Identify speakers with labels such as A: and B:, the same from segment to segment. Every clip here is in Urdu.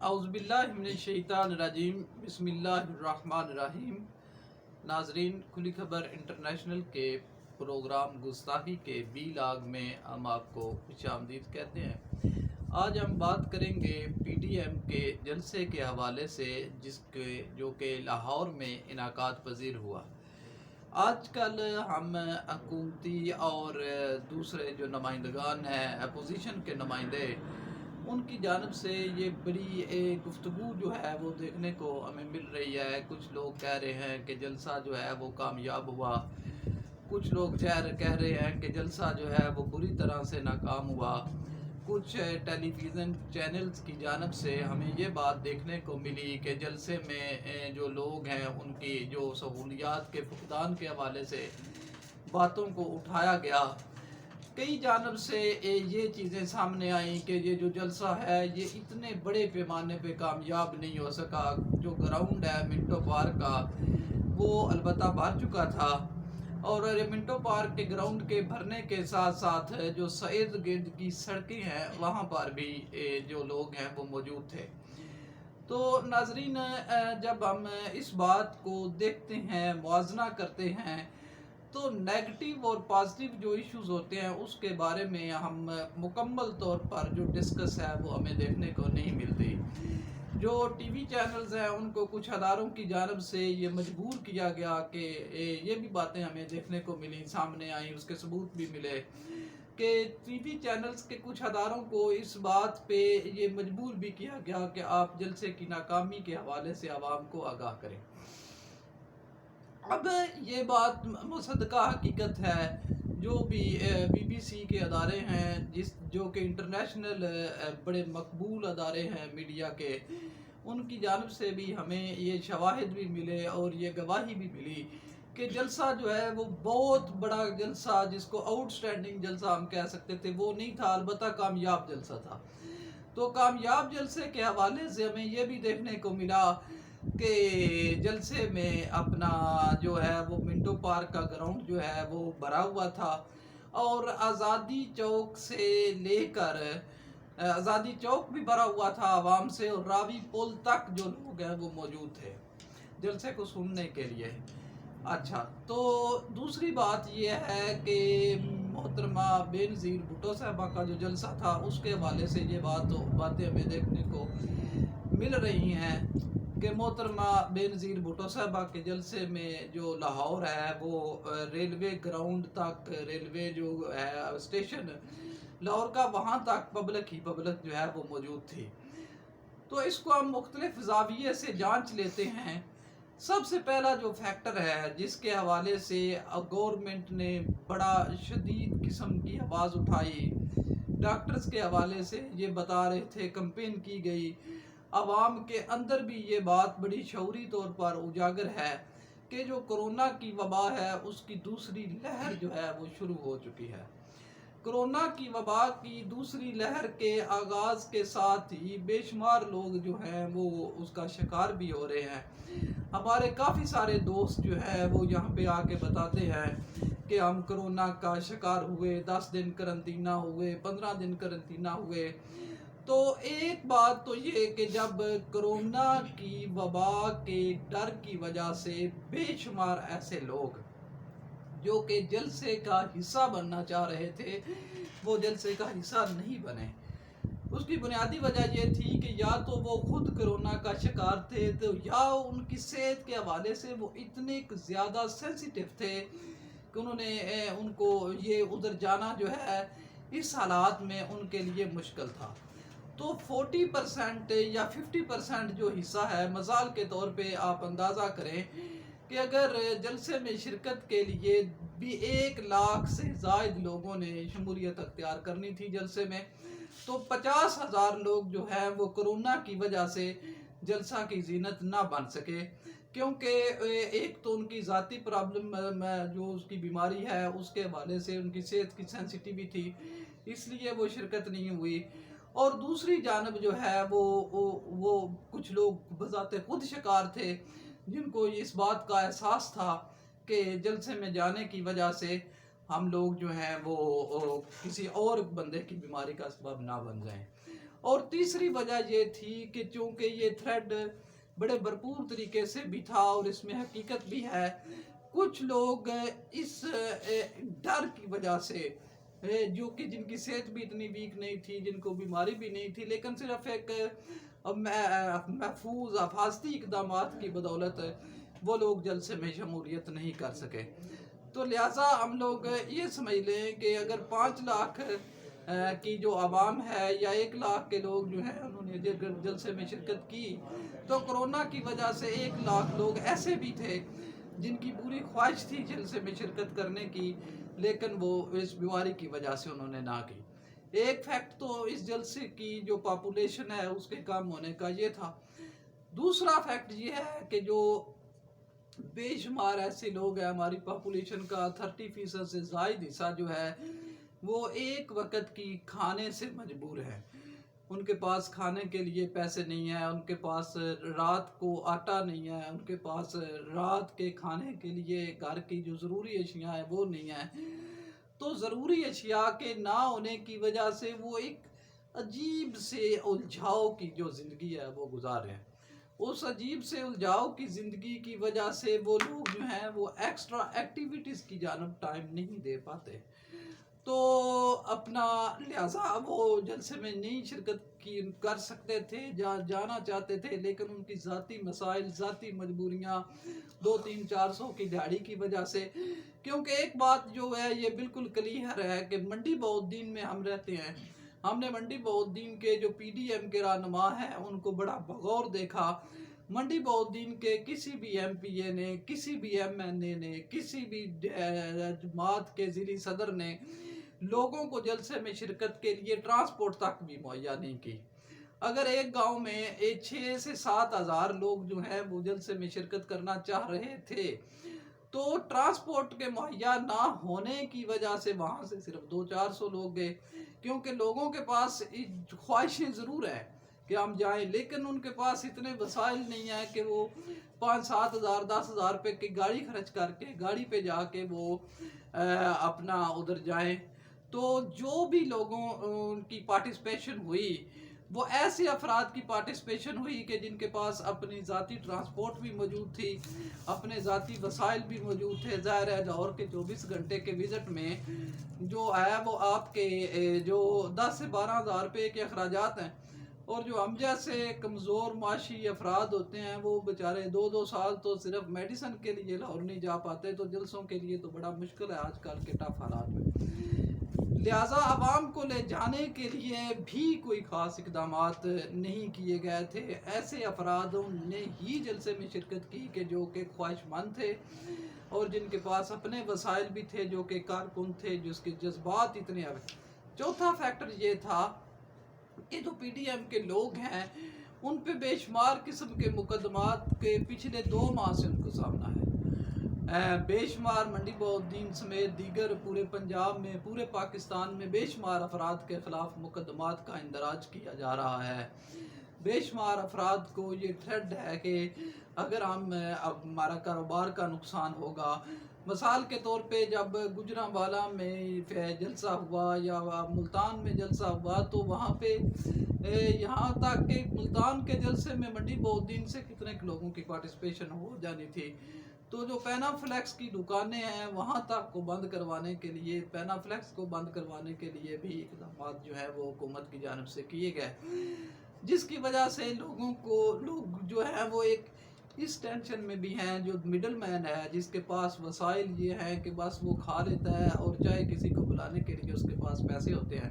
A: اعوذ باللہ من الشیطان الرجیم بسم اللہ الرحمن الرحیم۔ ناظرین، کھلی خبر انٹرنیشنل کے پروگرام گستاخی کے بی لاگ میں ہم آپ کو خوش آمدید کہتے ہیں۔ آج ہم بات کریں گے پی ڈی ایم کے جلسے کے حوالے سے جو کہ لاہور میں انعقاد پذیر ہوا۔ آج کل ہم حکومتی اور دوسرے جو نمائندگان ہیں اپوزیشن کے نمائندے، ان کی جانب سے یہ بڑی گفتگو جو ہے وہ دیکھنے کو ہمیں مل رہی ہے۔ کچھ لوگ کہہ رہے ہیں کہ جلسہ جو ہے وہ کامیاب ہوا، کچھ لوگ کہہ رہے ہیں کہ جلسہ جو ہے وہ بری طرح سے ناکام ہوا۔ کچھ ٹیلی ویژن چینلز کی جانب سے ہمیں یہ بات دیکھنے کو ملی کہ جلسے میں جو لوگ ہیں ان کی جو سہولیات کے فقدان کے حوالے سے باتوں کو اٹھایا گیا۔ کئی جانب سے یہ چیزیں سامنے آئیں کہ یہ جو جلسہ ہے یہ اتنے بڑے پیمانے پہ کامیاب نہیں ہو سکا۔ جو گراؤنڈ ہے منٹو پارک کا وہ البتہ بھر چکا تھا، اور منٹو پارک کے گراؤنڈ کے بھرنے کے ساتھ ساتھ جو سعید گرد کی سڑکیں ہیں وہاں پر بھی جو لوگ ہیں وہ موجود تھے۔ تو ناظرین، جب ہم اس بات کو دیکھتے ہیں، موازنہ کرتے ہیں، تو نیگیٹو اور پازیٹیو جو ایشوز ہوتے ہیں اس کے بارے میں ہم مکمل طور پر جو ڈسکس ہے وہ ہمیں دیکھنے کو نہیں ملتی۔ جو ٹی وی چینلز ہیں ان کو کچھ اداروں کی جانب سے یہ مجبور کیا گیا کہ یہ بھی باتیں ہمیں دیکھنے کو ملی، سامنے آئیں، اس کے ثبوت بھی ملے کہ ٹی وی چینلز کے کچھ اداروں کو اس بات پہ یہ مجبور بھی کیا گیا کہ آپ جلسے کی ناکامی کے حوالے سے عوام کو آگاہ کریں۔ اب یہ بات مصدقہ حقیقت ہے، جو بھی بی بی سی کے ادارے ہیں جو کہ انٹرنیشنل بڑے مقبول ادارے ہیں میڈیا کے، ان کی جانب سے بھی ہمیں یہ شواہد بھی ملے اور یہ گواہی بھی ملی کہ جلسہ جو ہے وہ بہت بڑا جلسہ، جس کو آؤٹ سٹینڈنگ جلسہ ہم کہہ سکتے تھے، وہ نہیں تھا، البتہ کامیاب جلسہ تھا۔ تو کامیاب جلسے کے حوالے سے ہمیں یہ بھی دیکھنے کو ملا کہ جلسے میں اپنا جو ہے وہ منٹو پارک کا گراؤنڈ جو ہے وہ بھرا ہوا تھا، اور آزادی چوک سے لے کر آزادی چوک بھی بھرا ہوا تھا عوام سے، اور راوی پل تک جو لوگ ہیں وہ موجود تھے جلسے کو سننے کے لیے۔ اچھا، تو دوسری بات یہ ہے کہ محترمہ بے نظیر بھٹو صاحبہ کا جو جلسہ تھا اس کے حوالے سے یہ باتیں ہمیں دیکھنے کو مل رہی ہیں کہ محترمہ بے نظیر بھٹو صاحبہ کے جلسے میں جو لاہور ہے وہ ریلوے گراؤنڈ تک، ریلوے جو ہے اسٹیشن لاہور کا، وہاں تک پبلک جو ہے وہ موجود تھی۔ تو اس کو ہم مختلف زاویے سے جانچ لیتے ہیں۔ سب سے پہلا جو فیکٹر ہے جس کے حوالے سے گورنمنٹ نے بڑا شدید قسم کی آواز اٹھائی، ڈاکٹرز کے حوالے سے یہ بتا رہے تھے، کمپین کی گئی، عوام کے اندر بھی یہ بات بڑی شعوری طور پر اجاگر ہے کہ جو کرونا کی وبا ہے اس کی دوسری لہر جو ہے وہ شروع ہو چکی ہے۔ کرونا کی وبا کی دوسری لہر کے آغاز کے ساتھ ہی بے شمار لوگ جو ہیں وہ اس کا شکار بھی ہو رہے ہیں۔ ہمارے کافی سارے دوست جو ہے وہ یہاں پہ آ کے بتاتے ہیں کہ ہم کرونا کا شکار ہوئے، 10 دن قرنطینہ ہوئے، 15 دن قرنطینہ ہوئے۔ تو ایک بات تو یہ کہ جب کرونا کی وبا کے ڈر کی وجہ سے بے شمار ایسے لوگ جو کہ جلسے کا حصہ بننا چاہ رہے تھے وہ جلسے کا حصہ نہیں بنے، اس کی بنیادی وجہ یہ تھی کہ یا تو وہ خود کرونا کا شکار تھے، تو یا ان کی صحت کے حوالے سے وہ اتنے زیادہ سینسیٹیو تھے کہ ان کو یہ ادھر جانا جو ہے اس حالات میں ان کے لیے مشکل تھا۔ تو 40% یا 50% جو حصہ ہے، مثال کے طور پہ آپ اندازہ کریں کہ اگر جلسے میں شرکت کے لیے بھی 1 لاکھ سے زائد لوگوں نے شمولیت اختیار کرنی تھی جلسے میں، تو 50,000 لوگ جو ہیں وہ کرونا کی وجہ سے جلسہ کی زینت نہ بن سکے، کیونکہ ایک تو ان کی ذاتی پرابلم جو اس کی بیماری ہے اس کے حوالے سے ان کی صحت کی سینسیٹیوٹی تھی، اس لیے وہ شرکت نہیں ہوئی، اور دوسری جانب جو ہے وہ کچھ لوگ بذات خود شکار تھے جن کو اس بات کا احساس تھا کہ جلسے میں جانے کی وجہ سے ہم لوگ جو ہیں وہ کسی اور بندے کی بیماری کا سبب نہ بن جائیں۔ اور تیسری وجہ یہ تھی کہ چونکہ یہ تھریڈ بڑے بھرپور طریقے سے بھی تھا اور اس میں حقیقت بھی ہے، کچھ لوگ اس ڈر کی وجہ سے جو کہ جن کی صحت بھی اتنی ویک نہیں تھی، جن کو بیماری بھی نہیں تھی، لیکن صرف ایک محفوظ حفاظتی اقدامات کی بدولت وہ لوگ جلسے میں شمولیت نہیں کر سکے۔ تو لہٰذا ہم لوگ یہ سمجھ لیں کہ اگر 5 لاکھ کی جو عوام ہے یا 1 لاکھ کے لوگ جو ہیں انہوں نے جلسے میں شرکت کی، تو کرونا کی وجہ سے 1 لاکھ لوگ ایسے بھی تھے جن کی پوری خواہش تھی جلسے میں شرکت کرنے کی، لیکن وہ اس بیماری کی وجہ سے انہوں نے نہ کی۔ ایک فیکٹ تو اس جلسے کی جو پاپولیشن ہے اس کے کم ہونے کا یہ تھا۔ دوسرا فیکٹ یہ ہے کہ جو بے شمار ایسے لوگ ہیں، ہماری پاپولیشن کا 30% سے زائد حصہ جو ہے وہ ایک وقت کی کھانے سے مجبور ہے۔ ان کے پاس کھانے کے لیے پیسے نہیں ہیں، ان کے پاس رات کو آٹا نہیں ہے، ان کے پاس رات کے کھانے کے لیے گھر کی جو ضروری اشیاء ہیں وہ نہیں ہیں۔ تو ضروری اشیاء کے نہ ہونے کی وجہ سے وہ ایک عجیب سے الجھاؤ کی جو زندگی ہے وہ گزار رہے ہیں۔ اس عجیب سے الجھاؤ کی زندگی کی وجہ سے وہ لوگ جو ہیں وہ ایکسٹرا ایکٹیویٹیز کی جانب ٹائم نہیں دے پاتے، تو اپنا لہٰذا وہ جلسے میں نہیں شرکت کر سکتے تھے، جانا چاہتے تھے، لیکن ان کی ذاتی مسائل، ذاتی مجبوریاں 200-300-400 کی دیہڑی کی وجہ سے، کیونکہ ایک بات جو ہے یہ بالکل کلیئر ہے کہ منڈی بہاؤالدین میں ہم رہتے ہیں۔ ہم نے منڈی بہاؤالدین کے جو پی ڈی ایم کے رہنما ہیں ان کو بڑا بغور دیکھا۔ منڈی بہاؤالدین کے کسی بھی ایم پی اے نے، کسی بھی ایم این اے نے، کسی بھی جماعت کے ضلعی صدر نے لوگوں کو جلسے میں شرکت کے لیے ٹرانسپورٹ تک بھی مہیا نہیں کی۔ اگر ایک گاؤں میں 6 سے 7 ہزار لوگ جو ہیں وہ جلسے میں شرکت کرنا چاہ رہے تھے، تو ٹرانسپورٹ کے مہیا نہ ہونے کی وجہ سے وہاں سے صرف 200-400 لوگ گئے، کیونکہ لوگوں کے پاس خواہشیں ضرور ہیں کہ ہم جائیں، لیکن ان کے پاس اتنے وسائل نہیں ہیں کہ وہ 5-7 ہزار 10 ہزار روپے کی گاڑی خرچ کر کے گاڑی پہ جا کے وہ اپنا ادھر جائیں۔ تو جو بھی لوگوں کی پارٹیسپیشن ہوئی وہ ایسے افراد کی پارٹیسپیشن ہوئی کہ جن کے پاس اپنی ذاتی ٹرانسپورٹ بھی موجود تھی، اپنے ذاتی وسائل بھی موجود تھے۔ ظاہر ہے لاہور کے 24 گھنٹے کے وزٹ میں جو ہے وہ آپ کے جو 10 سے 12 ہزار روپے کے اخراجات ہیں، اور جو ہم جیسے کمزور معاشی افراد ہوتے ہیں وہ بیچارے 2-2 سال تو صرف میڈیسن کے لیے لاہور نہیں جا پاتے، تو جلسوں کے لیے تو بڑا مشکل ہے آج کل کے ٹف حالات میں۔ لہٰذا عوام کو لے جانے کے لیے بھی کوئی خاص اقدامات نہیں کیے گئے تھے۔ ایسے افرادوں نے ہی جلسے میں شرکت کی کہ جو کہ خواہش مند تھے اور جن کے پاس اپنے وسائل بھی تھے، جو کہ کارکن تھے، جس کے جذبات اتنے ہوئے۔ چوتھا فیکٹر یہ تھا کہ جو پی ڈی ایم کے لوگ ہیں ان پہ بے شمار قسم کے مقدمات کے پچھلے 2 ماہ سے ان کو سامنا ہے۔ بے شمار منڈی بہاؤالدین سمیت دیگر پورے پنجاب میں، پورے پاکستان میں بے شمار افراد کے خلاف مقدمات کا اندراج کیا جا رہا ہے۔ بے شمار افراد کو یہ تھریٹ ہے کہ اگر ہمارا کاروبار کا نقصان ہوگا، مثال کے طور پہ جب گجرانوالہ میں جلسہ ہوا یا ملتان میں جلسہ ہوا تو وہاں پہ یہاں تک کہ ملتان کے جلسے میں منڈی بہاؤالدین سے کتنے لوگوں کی پارٹیسپیشن ہو جانی تھی، تو جو پینا فلیکس کی دکانیں ہیں وہاں تک کو بند کروانے کے لیے، پینا فلیکس کو بند کروانے کے لیے بھی اقدامات جو ہے وہ حکومت کی جانب سے کیے گئے، جس کی وجہ سے لوگ جو ہیں وہ ایک اس ٹینشن میں بھی ہیں۔ جو مڈل مین ہے جس کے پاس وسائل یہ ہیں کہ بس وہ کھا لیتا ہے، اور چاہے کسی کو بلانے کے لیے اس کے پاس پیسے ہوتے ہیں،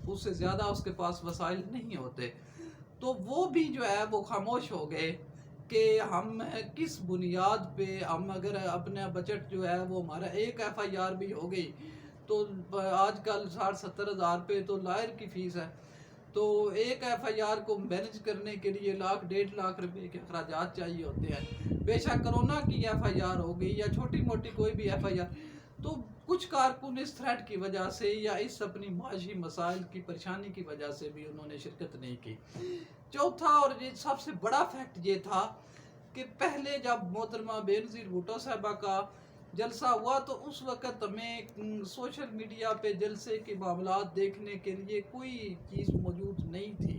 A: اس سے زیادہ اس کے پاس وسائل نہیں ہوتے، تو وہ بھی جو ہے وہ خاموش ہو گئے کہ ہم کس بنیاد پہ ہم اگر اپنا بجٹ جو ہے وہ ہمارا ایک ایف آئی آر بھی ہو گئی تو آج کل 60-70 ہزار روپے تو لائر کی فیس ہے، تو ایک ایف آئی آر کو مینج کرنے کے لیے 1.5 لاکھ روپے کے اخراجات چاہیے ہوتے ہیں۔ بے شک کرونا کی ایف آئی آر ہو گئی یا چھوٹی موٹی کوئی بھی ایف آئی آر، تو کچھ کارکن اس تھریٹ کی وجہ سے یا اس اپنی معاشی مسائل کی پریشانی کی وجہ سے بھی انہوں نے شرکت نہیں کی۔ چوتھا اور سب سے بڑا فیکٹ یہ تھا کہ پہلے جب محترمہ بے نظیر بھٹو صاحبہ کا جلسہ ہوا تو اس وقت ہمیں سوشل میڈیا پہ جلسے کے معاملات دیکھنے کے لیے کوئی چیز موجود نہیں تھی۔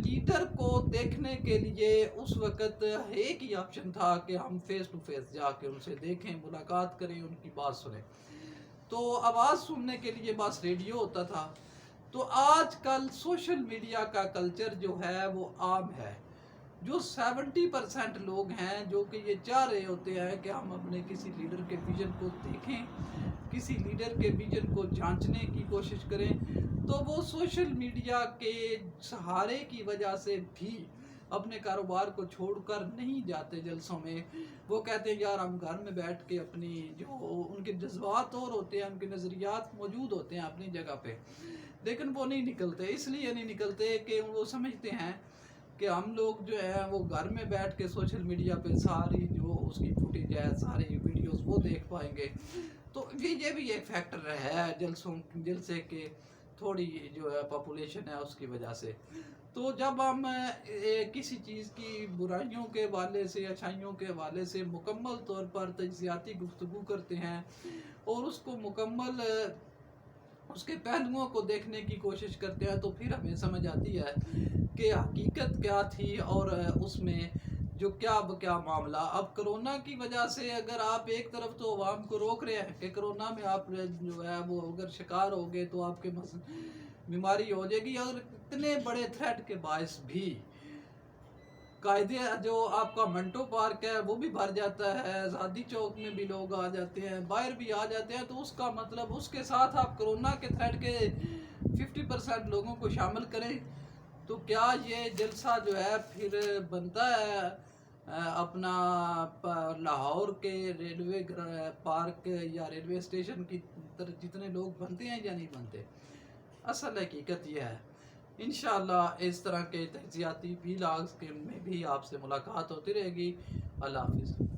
A: لیڈر کو دیکھنے کے لیے اس وقت ایک ہی آپشن تھا کہ ہم فیس ٹو فیس جا کے ان سے دیکھیں، ملاقات کریں، ان کی بات سنیں. تو آواز سننے کے لیے بس ریڈیو ہوتا تھا. تو آج کل سوشل میڈیا کا کلچر جو ہے وہ عام ہے. جو 70% لوگ ہیں جو کہ یہ چاہ رہے ہوتے ہیں کہ ہم اپنے کسی لیڈر کے ویژن کو دیکھیں، کسی لیڈر کے ویژن کو جانچنے کی کوشش کریں، تو وہ سوشل میڈیا کے سہارے کی وجہ سے بھی اپنے کاروبار کو چھوڑ کر نہیں جاتے جلسوں میں. وہ کہتے ہیں یار ہم گھر میں بیٹھ کے اپنی جو ان کے جذبات اور ہوتے ہیں، ان کے نظریات موجود ہوتے ہیں اپنی جگہ پہ، لیکن وہ نہیں نکلتے. اس لیے نہیں نکلتے کہ وہ سمجھتے ہیں کہ ہم لوگ جو ہے وہ گھر میں بیٹھ کے سوشل میڈیا پہ ساری جو اس کی فوٹیج ہے، ساری ویڈیوز وہ دیکھ پائیں گے. تو یہ بھی ایک فیکٹر ہے جلسے کے تھوڑی جو ہے پاپولیشن ہے اس کی وجہ سے. تو جب ہم کسی چیز کی برائیوں کے حوالے سے، اچھائیوں کے حوالے سے مکمل طور پر تجزیاتی گفتگو کرتے ہیں اور اس کو مکمل اس کے پہلوؤں کو دیکھنے کی کوشش کرتے ہیں، تو پھر ہمیں سمجھ آتی ہے کہ حقیقت کیا تھی اور اس میں جو کیا معاملہ. اب کرونا کی وجہ سے اگر آپ ایک طرف تو عوام کو روک رہے ہیں کہ کرونا میں آپ جو ہے وہ اگر شکار ہو گئے تو آپ کے بیماری ہو جائے گی، اور اتنے بڑے تھریٹ کے باعث بھی قاعدے جو آپ کا منٹو پارک ہے وہ بھی بھر جاتا ہے، آزادی چوک میں بھی لوگ آ جاتے ہیں، باہر بھی آ جاتے ہیں. تو اس کا مطلب اس کے ساتھ آپ کرونا کے تھریٹ کے 50% لوگوں کو شامل کریں، تو کیا یہ جلسہ جو ہے پھر بنتا ہے اپنا لاہور کے ریلوے پارک یا ریلوے اسٹیشن کی جتنے لوگ بنتے ہیں یا نہیں بنتے؟ اصل حقیقت یہ ہے. انشاءاللہ اس طرح کے تجزیاتی ویلاگز میں بھی آپ سے ملاقات ہوتی رہے گی. اللہ حافظ.